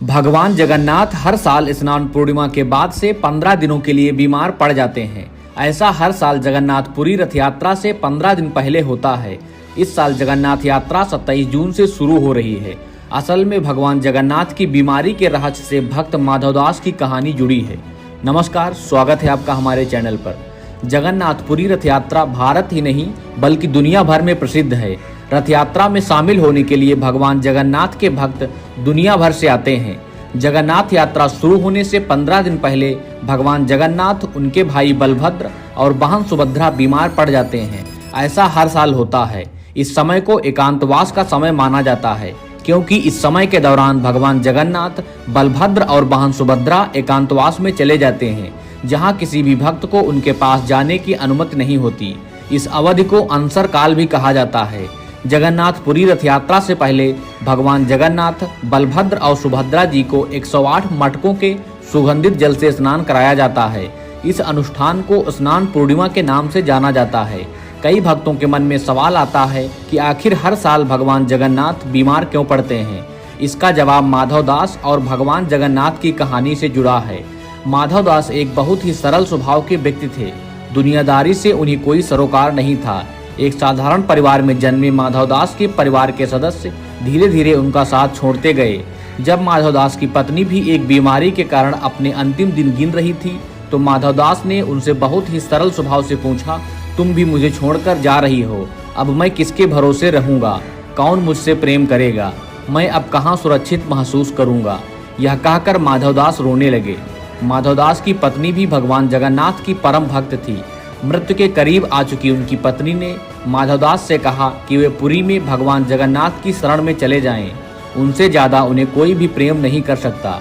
भगवान जगन्नाथ हर साल स्नान पूर्णिमा के बाद से 15 दिनों के लिए बीमार पड़ जाते हैं। ऐसा हर साल जगन्नाथपुरी रथ यात्रा से 15 दिन पहले होता है। इस साल जगन्नाथ यात्रा 27 जून से शुरू हो रही है। असल में भगवान जगन्नाथ की बीमारी के रहस्य से भक्त माधवदास की कहानी जुड़ी है। नमस्कार, स्वागत है आपका हमारे चैनल पर। जगन्नाथपुरी रथ यात्रा भारत ही नहीं बल्कि दुनिया भर में प्रसिद्ध है। रथ यात्रा में शामिल होने के लिए भगवान जगन्नाथ के भक्त दुनिया भर से आते हैं। जगन्नाथ यात्रा शुरू होने से 15 दिन पहले भगवान जगन्नाथ, उनके भाई बलभद्र और बहन सुभद्रा बीमार पड़ जाते हैं। ऐसा हर साल होता है। इस समय को एकांतवास का समय माना जाता है, क्योंकि इस समय के दौरान भगवान जगन्नाथ, बलभद्र और बहन सुभद्रा एकांतवास में चले जाते हैं, जहां किसी भी भक्त को उनके पास जाने की अनुमति नहीं होती। इस अवधि को अनसर काल भी कहा जाता है। जगन्नाथपुरी रथ यात्रा से पहले भगवान जगन्नाथ, बलभद्र और सुभद्रा जी को 108 मटकों के सुगंधित जल से स्नान कराया जाता है। इस अनुष्ठान को स्नान पूर्णिमा के नाम से जाना जाता है। कई भक्तों के मन में सवाल आता है कि आखिर हर साल भगवान जगन्नाथ बीमार क्यों पड़ते हैं। इसका जवाब माधवदास और भगवान जगन्नाथ की कहानी से जुड़ा है। माधवदास एक बहुत ही सरल स्वभाव के व्यक्ति थे। दुनियादारी से उन्हें कोई सरोकार नहीं था। एक साधारण परिवार में जन्मे माधवदास के परिवार के सदस्य धीरे धीरे उनका साथ छोड़ते गए। जब माधवदास की पत्नी भी एक बीमारी के कारण अपने अंतिम दिन गिन रही थी, तो माधवदास ने उनसे बहुत ही सरल स्वभाव से पूछा, तुम भी मुझे छोड़कर जा रही हो, अब मैं किसके भरोसे रहूंगा? कौन मुझसे प्रेम करेगा? मैं अब कहाँ सुरक्षित महसूस करूंगा? यह कहकर माधवदास रोने लगे। माधवदास की पत्नी भी भगवान जगन्नाथ की परम भक्त थी। मृत्यु के करीब आ चुकी उनकी पत्नी ने माधवदास से कहा कि वे पुरी में भगवान जगन्नाथ की शरण में चले जाएं। उनसे ज्यादा उन्हें कोई भी प्रेम नहीं कर सकता।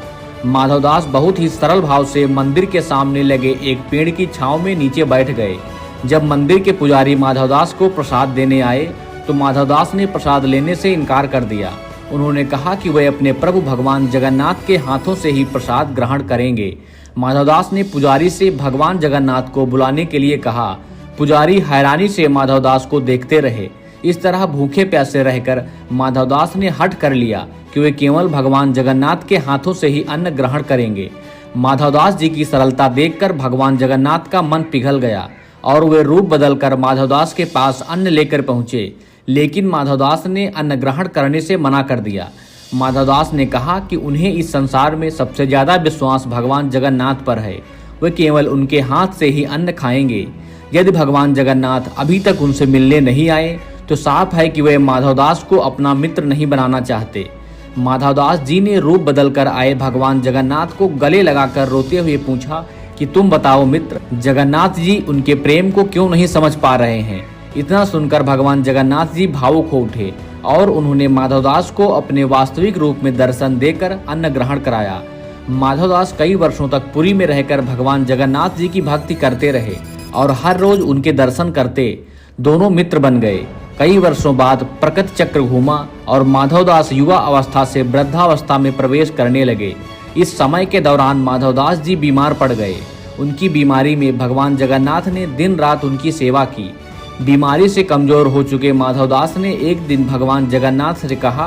माधवदास बहुत ही सरल भाव से मंदिर के सामने लगे एक पेड़ की छांव में नीचे बैठ गए। जब मंदिर के पुजारी माधवदास को प्रसाद देने आए, तो माधवदास ने प्रसाद लेने से इनकार कर दिया। उन्होंने कहा कि वे अपने प्रभु भगवान जगन्नाथ के हाथों से ही प्रसाद ग्रहण करेंगे। माधवदास ने पुजारी से भगवान जगन्नाथ को बुलाने के लिए कहा। पुजारी हैरानी से माधवदास को देखते रहे। इस तरह भूखे प्यासे रहकर माधवदास ने हठ कर लिया कि वे केवल भगवान जगन्नाथ के हाथों से ही अन्न ग्रहण करेंगे। माधवदास जी की सरलता देखकर भगवान जगन्नाथ का मन पिघल गया और वे रूप बदलकर माधवदास के पास अन्न लेकर पहुंचे। लेकिन माधवदास ने अन्न ग्रहण करने से मना कर दिया। माधवदास ने कहा कि उन्हें इस संसार में सबसे ज्यादा विश्वास भगवान जगन्नाथ पर है। वे केवल उनके हाथ से ही अन्न खाएंगे। यदि भगवान जगन्नाथ अभी तक उनसे मिलने नहीं आए, तो साफ है कि वे माधवदास को अपना मित्र नहीं बनाना चाहते। माधवदास जी ने रूप बदलकर आए भगवान जगन्नाथ को गले लगाकर रोते हुए पूछा कि तुम बताओ मित्र, जगन्नाथ जी उनके प्रेम को क्यों नहीं समझ पा रहे हैं? इतना सुनकर भगवान जगन्नाथ जी भावुक हो उठे और उन्होंने माधवदास को अपने वास्तविक रूप में दर्शन देकर अन्न ग्रहण कराया। माधवदास कई वर्षों तक पुरी में रहकर भगवान जगन्नाथ जी की भक्ति करते रहे और हर रोज उनके दर्शन करते। दोनों मित्र बन गए। कई वर्षों बाद प्रकृति चक्र घूमा और माधवदास युवा अवस्था से वृद्धावस्था में प्रवेश करने लगे। इस समय के दौरान माधवदास जी बीमार पड़ गए। उनकी बीमारी में भगवान जगन्नाथ ने दिन रात उनकी सेवा की। बीमारी से कमजोर हो चुके माधवदास ने एक दिन भगवान जगन्नाथ से कहा,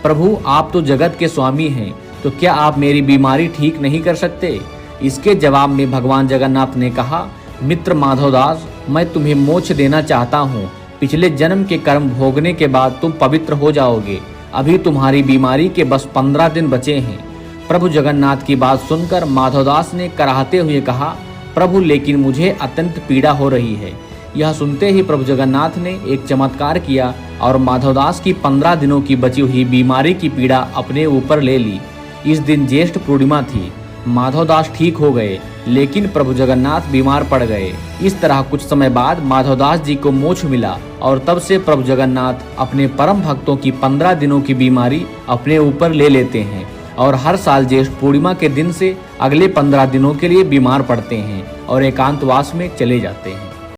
प्रभु आप तो जगत के स्वामी हैं, तो क्या आप मेरी बीमारी ठीक नहीं कर सकते? इसके जवाब में भगवान जगन्नाथ ने कहा, मित्र माधवदास, मैं तुम्हें मोक्ष देना चाहता हूँ। पिछले जन्म के कर्म भोगने के बाद तुम पवित्र हो जाओगे। अभी तुम्हारी बीमारी के बस 15 दिन बचे हैं। प्रभु जगन्नाथ की बात सुनकर माधवदास ने कराहते हुए कहा, प्रभु लेकिन मुझे अत्यंत पीड़ा हो रही है। यह सुनते ही प्रभु जगन्नाथ ने एक चमत्कार किया और माधवदास की 15 दिनों की बची हुई बीमारी की पीड़ा अपने ऊपर ले ली। इस दिन ज्येष्ठ पूर्णिमा थी। माधवदास ठीक हो गए, लेकिन प्रभु जगन्नाथ बीमार पड़ गए। इस तरह कुछ समय बाद माधवदास जी को मोक्ष मिला और तब से प्रभु जगन्नाथ अपने परम भक्तों की 15 दिनों की बीमारी अपने ऊपर ले लेते हैं और हर साल ज्येष्ठ पूर्णिमा के दिन से अगले 15 दिनों के लिए बीमार पड़ते हैं और एकांतवास में चले जाते हैं।